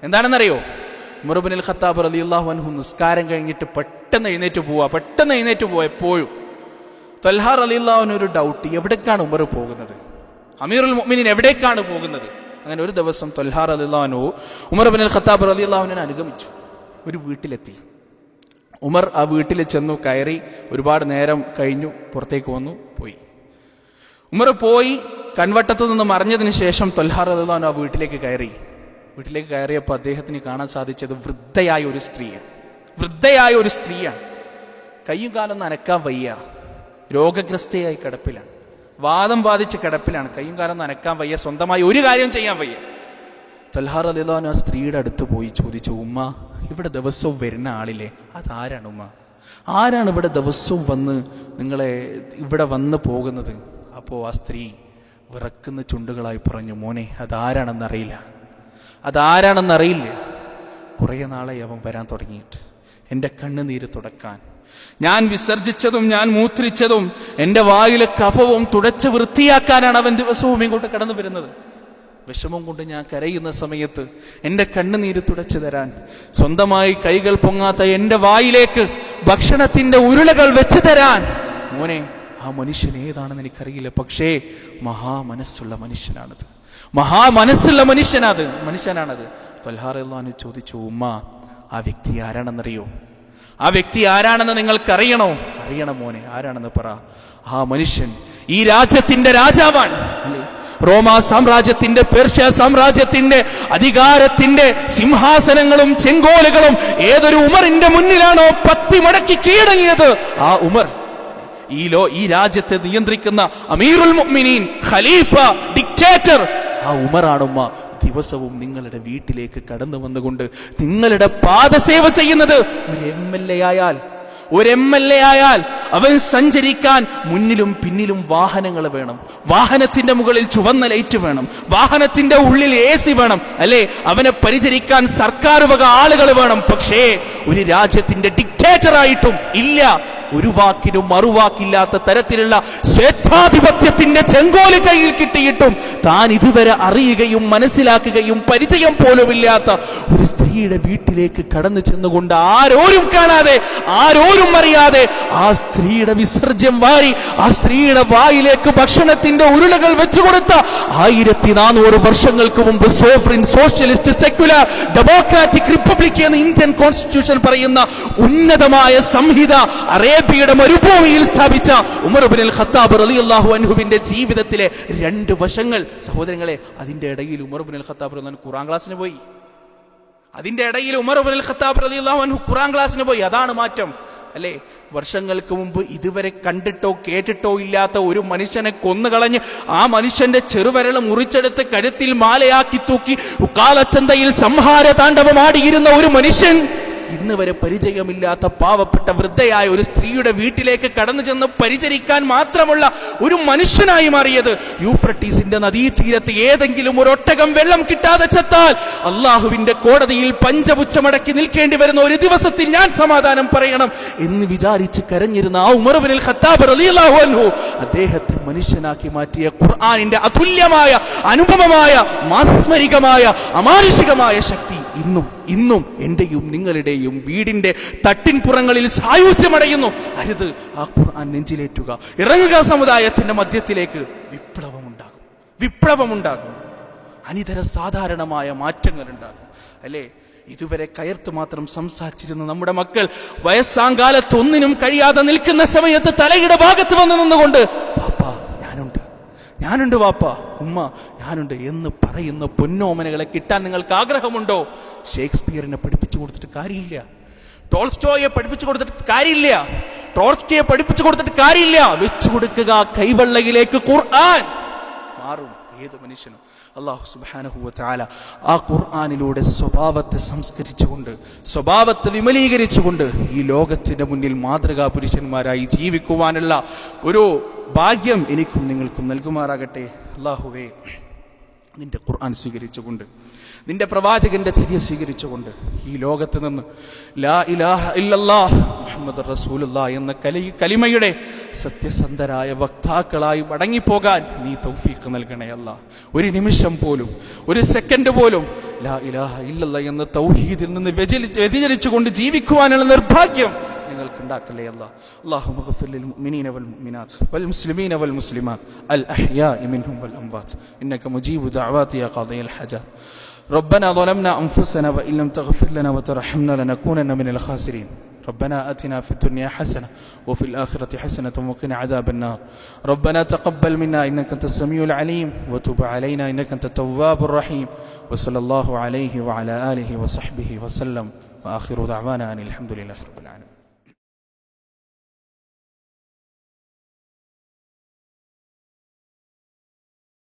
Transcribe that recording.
എന്താണെന്നറിയോ? ഉമർ ഇബ്നുൽ ഖത്താബ് റളിയല്ലാഹു അൻഹു നിസ്കാരം കഴിഞ്ഞിട്ട് പെട്ടെന്ന് എഴുന്നേറ്റ് പോവുക. എപ്പോഴും ത്വൽഹ റളിയല്ലാഹു അൻഹു ഒരു ഡൗട്ട്, എവിടേക്കാണ് ഉമർ പോകുന്നത്? അമീറുൽ മുഅ്മിനീൻ എവിടേക്കാണ് പോകുന്നത്? അങ്ങനെ ഒരു ദിവസം ത്വൽഹ റളിയല്ലാഹു അൻഹു ഉമർ ഇബ്നുൽ ഖത്താബ് റളിയല്ലാഹു അൻഹുവിനെ അനുഗമിച്ചു. ഒരു വീട്ടിലെത്തി. ഉമർ ആ വീട്ടിൽ ചെന്നു, കയറി. ഒരുപാട് നേരം കഴിഞ്ഞു, പുറത്തേക്ക് വന്നു, പോയി. ഉമർ പോയി കൺവട്ടത്ത് നിന്ന് മറിഞ്ഞതിന് ശേഷം ത്വൽഹ റളിയല്ലാഹു അൻഹു ആ വീട്ടിലേക്ക് കയറിയപ്പോൾ അദ്ദേഹത്തിന് കാണാൻ സാധിച്ചത് വൃദ്ധയായ ഒരു സ്ത്രീയാണ്. കയ്യും കാലം നനക്കാൻ വയ്യ, രോഗഗ്രസ്തയായി കിടപ്പിലാണ്, വാദം ബാധിച്ച് കിടപ്പിലാണ്. കയ്യും കാലം നനക്കാൻ വയ്യ, സ്വന്തമായി ഒരു കാര്യം ചെയ്യാൻ വയ്യ. ത്വൽഹ റളിയല്ലാഹു അൻഹു ആ സ്ത്രീയുടെ അടുത്ത് പോയി ചോദിച്ചു, ഉമ്മ, ഇവിടെ ദിവസവും വരുന്ന ആളില്ലേ, അതാരാണ് ഉമ്മ? ആരാണ് ഇവിടെ ദിവസവും വന്ന് നിങ്ങളെ ഇവിടെ വന്ന് പോകുന്നത്? അപ്പോൾ ആ സ്ത്രീ വിറക്കുന്ന ചുണ്ടുകളായി പറഞ്ഞു, മോനെ, അതാരാണെന്നറിയില്ല. കുറേ നാളായി അവൻ വരാൻ തുടങ്ങിയിട്ട്, എൻ്റെ കണ്ണുനീര് തുടക്കാൻ, ഞാൻ വിസർജിച്ചതും ഞാൻ മൂത്രിച്ചതും എൻ്റെ വായിലെ കഫവും തുടച്ച് വൃത്തിയാക്കാനാണ് അവൻ ദിവസവും ഇങ്ങോട്ട് കടന്നു വരുന്നത്. വിഷമം കൊണ്ട് ഞാൻ കരയുന്ന സമയത്ത് എൻ്റെ കണ്ണുനീര് തുടച്ചു തരാൻ, സ്വന്തമായി കൈകൾ പൊങ്ങാത്ത എൻ്റെ വായിലേക്ക് ഭക്ഷണത്തിന്റെ ഉരുളകൾ വെച്ചു തരാൻ, മോനെ, ആ മനുഷ്യൻ ഏതാണെന്ന് എനിക്കറിയില്ല, പക്ഷേ മഹാമനസ്സുള്ള മനുഷ്യനാണത്. ത്വൽഹ റളിയല്ലാഹു അൻഹു ചോദിച്ചു, ഉമ്മ, ആ വ്യക്തി ആരാണെന്നറിയോ? ആ വ്യക്തി ആരാണെന്ന് നിങ്ങൾക്കറിയണോ? അറിയണം മോനെ, ആരാണെന്ന് പറ. ആ മനുഷ്യൻ ഈ രാജ്യത്തിന്റെ രാജാവാണ്. റോമാ സാമ്രാജ്യത്തിന്റെ, പേർഷ്യ സാമ്രാജ്യത്തിന്റെ അധികാരത്തിന്റെ സിംഹാസനങ്ങളും ചെങ്കോലുകളും ഏതൊരു ഉമറിന്റെ മുന്നിലാണോ പത്തി മടക്കി കീഴടങ്ങിയത്, ആ ഉമർ, ഈ രാജ്യത്തെ നിയന്ത്രിക്കുന്ന അമീറുൽ മുഅ്മിനീൻ, ഖലീഫ, ഡിക്റ്റേറ്റർ, ആ ഉമറാണുമ്മ ദിവസവും നിങ്ങളുടെ വീട്ടിലേക്ക് കടന്നു വന്നുകൊണ്ട് നിങ്ങളുടെ പാദസേവ ചെയ്യുന്നത്. ഒരു എം എൽ എ ആയാൽ അവൻ സഞ്ചരിക്കാൻ മുന്നിലും പിന്നിലും വാഹനങ്ങൾ വേണം, വാഹനത്തിന്റെ മുകളിൽ ചുവന്ന ലൈറ്റ് വേണം, വാഹനത്തിന്റെ ഉള്ളിൽ AC വേണം, അല്ലെ? അവനെ പരിചരിക്കാൻ സർക്കാർ വക ആളുകൾ വേണം. പക്ഷേ ഒരു രാജ്യത്തിന്റെ ഡിക്റ്റേറ്റർ ആയിട്ടും ഇല്ല, ഒരു വാക്കിനും മറുവാക്കില്ലാത്ത തരത്തിലുള്ള സ്വേച്ഛാധിപത്യത്തിന്റെ ചെങ്കോല് കയ്യിൽ കിട്ടിയിട്ടും താൻ ഇതുവരെ അറിയുകയും മനസ്സിലാക്കുകയും പരിചയം പോലുമില്ലാത്ത ഒരു സ്ത്രീയുടെ വീട്ടിലേക്ക് കടന്നു ചെന്നുകൊണ്ട് ആരോരും കാണാതെ, ആരോരും അറിയാതെ ആ സ്ത്രീയുടെ വിസർജ്യം വാരി ആ സ്ത്രീയുടെ വായിലേക്ക് ഭക്ഷണത്തിന്റെ ഉരുളകൾ വെച്ചുകൊടുത്ത 1400 വർഷങ്ങൾക്ക് മുമ്പ് സോഫറിൻ, സോഷ്യലിസ്റ്റ്, സെക്യുലർ, ഡെമോക്രാറ്റിക് റിപ്പബ്ലിക് എന്ന ഇന്ത്യൻ കോൺസ്റ്റിറ്റ്യൂഷൻ പറയുന്ന ഉന്നതമായ സംഹിത അറേബ്യയുടെ മരുഭൂമിയിൽ സ്ഥാപിച്ച ഉമർ ഇബ്നുൽ ഖത്താബ് റളിയല്ലാഹു അൻഹുവിന്റെ ജീവിതത്തിലെ 2 വശങ്ങൾ. സഹോദരങ്ങളെ, അതിന്റെ ഇടയിൽ ഉമർ ഇബ്നുൽ ഖത്താബ് റളിയല്ലാഹു അൻഹു ഖുർആൻ ക്ലാസ്സിന് പോയി. അതാണ് മാറ്റം, അല്ലേ? വർഷങ്ങൾക്ക് മുമ്പ് ഇതുവരെ കണ്ടിട്ടോ കേട്ടിട്ടോ ഇല്ലാത്ത ഒരു മനുഷ്യനെ കൊന്നുകളഞ്ഞ് ആ മനുഷ്യന്റെ ചെറുവിരൽ മുറിച്ചെടുത്ത് കഴുത്തിൽ മാലയാക്കി തൂക്കി ഉക്കാലച്ചന്തയിൽ സംഹാര താണ്ഡവമാടിയിരുന്ന ഒരു മനുഷ്യൻ ഇന്ന് വരെ പരിചയമില്ലാത്ത പാവപ്പെട്ട വൃദ്ധയായ ഒരു സ്ത്രീയുടെ വീട്ടിലേക്ക് കടന്നു ചെന്ന് പരിചരിക്കാൻ മാത്രമുള്ള ഒരു മനുഷ്യനായി മാറിയത്. യൂഫ്രട്ടീസിന്റെ നദീതീരത്ത് ഏതെങ്കിലും ഒരു ഒട്ടകം വെള്ളം കിട്ടാതെ ചത്താൽ അള്ളാഹുവിന്റെ കോടതിയിൽ പഞ്ചപുച്ഛമടക്കി നിൽക്കേണ്ടി വരുന്ന ഒരു ദിവസത്തിൽ ഞാൻ സമാധാനം പറയണം എന്ന് വിചാരിച്ച് കരഞ്ഞിരുന്ന ആ ഉമർ ഇബ്നുൽ ഖത്താബ് റളിയല്ലാഹു അൻഹു അദ്ദേഹത്തെ മനുഷ്യനാക്കി മാറ്റിയ ഖുർആനിന്റെ അതുല്യമായ, അനുപമമായ, മാസ്മരികമായ, അമാനുഷികമായ ശക്തി ഇന്നും എന്റെയും നിങ്ങളുടെയും വീടിന്റെ തട്ടിൻപുറങ്ങളിൽ സായുജ്യമടയുന്നു. അരുത്, ആ ഖുർആൻ നെഞ്ചിലേറ്റുക. ഇറങ്ങുക സമുദായത്തിന്റെ മധ്യത്തിലേക്ക്. വിപ്ലവമുണ്ടാകും. അനിതര സാധാരണമായ മാറ്റങ്ങൾ ഉണ്ടാകും, അല്ലേ? ഇതുവരെ കയർത്ത് മാത്രം സംസാരിച്ചിരുന്ന നമ്മുടെ മക്കൾ വയസ്സാങ്കാലത്ത് ഒന്നിനും കഴിയാതെ നിൽക്കുന്ന സമയത്ത് തലയുടെ ഭാഗത്ത് വന്ന് നിന്നുകൊണ്ട് പാപ്പാ ഞാനുണ്ട് വാപ്പ, ഉമ്മ ഞാനുണ്ട് എന്ന് പറയുന്ന പൊന്നോമനകളെ കിട്ടാൻ നിങ്ങൾക്ക് ആഗ്രഹമുണ്ടോ? ഷേക്സ്പിയറിനെ പഠിപ്പിച്ചു കൊടുത്തിട്ട് കാര്യമില്ല, ടോൾസ്റ്റോയെ പഠിപ്പിച്ചു കൊടുത്തിട്ട് കാര്യമില്ല, ട്രോട്സ്കിയെ പഠിപ്പിച്ചു കൊടുത്തിട്ട് കാര്യമില്ല. വെച്ചു കൊടുക്കുക കൈവെള്ളയിലേക്ക്. ഖുർആൻ മാറും ഏത് മനുഷ്യനും. അല്ലാഹു സുബ്ഹാനഹു വ തആല ആ ഖുർആനിലൂടെ സ്വഭാവത്തെ സംസ്കരിച്ചുകൊണ്ട്, സ്വഭാവത്തെ വിമലീകരിച്ചുകൊണ്ട് ഈ ലോകത്തിന്റെ മുന്നിൽ മാതൃകാ പുരുഷന്മാരായി ജീവിക്കുവാനുള്ള ഒരു ഭാഗ്യം എനിക്കും നിങ്ങൾക്കും നൽകുമാറാകട്ടെ. അല്ലാഹുവേ, നിന്റെ ഖുർആൻ സ്വീകരിച്ചുകൊണ്ട്, നിന്റെ പ്രവാചകന്റെ ചര്യ സ്വീകരിച്ചുകൊണ്ട് ഈ ലോകത്ത് നിന്ന് ലാ ഇലാഹ ഇല്ലല്ലാഹ് മുഹമ്മദുർ റസൂലുള്ളാഹ് എന്ന കലിമയുടെ സത്യസന്ധരായ വക്താക്കളായി മടങ്ങിപ്പോകാൻ നീ തൗഫീഖ് നൽകണേ അല്ലാഹ്. ഒരു നിമിഷം പോലും, ഒരു സെക്കൻഡ് പോലും ലാ ഇലാഹ ഇല്ലല്ലാഹ് എന്ന തൗഹീദിൽ നിന്ന് വ്യതിചലിച്ചുകൊണ്ട് ജീവിക്കുവാനുള്ള നിർഭാഗ്യം ഞങ്ങൾക്ക് ഉണ്ടാക്കല്ലേ അല്ലാഹ്. അല്ലാഹുമ്മ ഗ്ഫിർ ലിൽ മുഅ്മിനീന വൽ മുഅ്മിനാത്ത് വൽ മുസ്ലിമീന വൽ മുസ്ലിമാത്ത് അൽ അഹ്യാഇ മിൻഹും വൽ അംവാത്ത് ഇന്നക മുജീബു ദഅവാതി യാ ഖാദിയൽ ഹജാത്ത്. ربنا ظلمنا أنفسنا وإن لم تغفر لنا وترحمنا لنكونن من الخاسرين. ربنا آتنا في الدنيا حسنة وفي الآخرة حسنة وقنا عذاب النار. ربنا تقبل منا إنك أنت السميع العليم وتب علينا إنك أنت التواب الرحيم. وصلى الله عليه وعلى آله وصحبه وسلم وآخر دعوانا أن الحمد لله رب العالمين.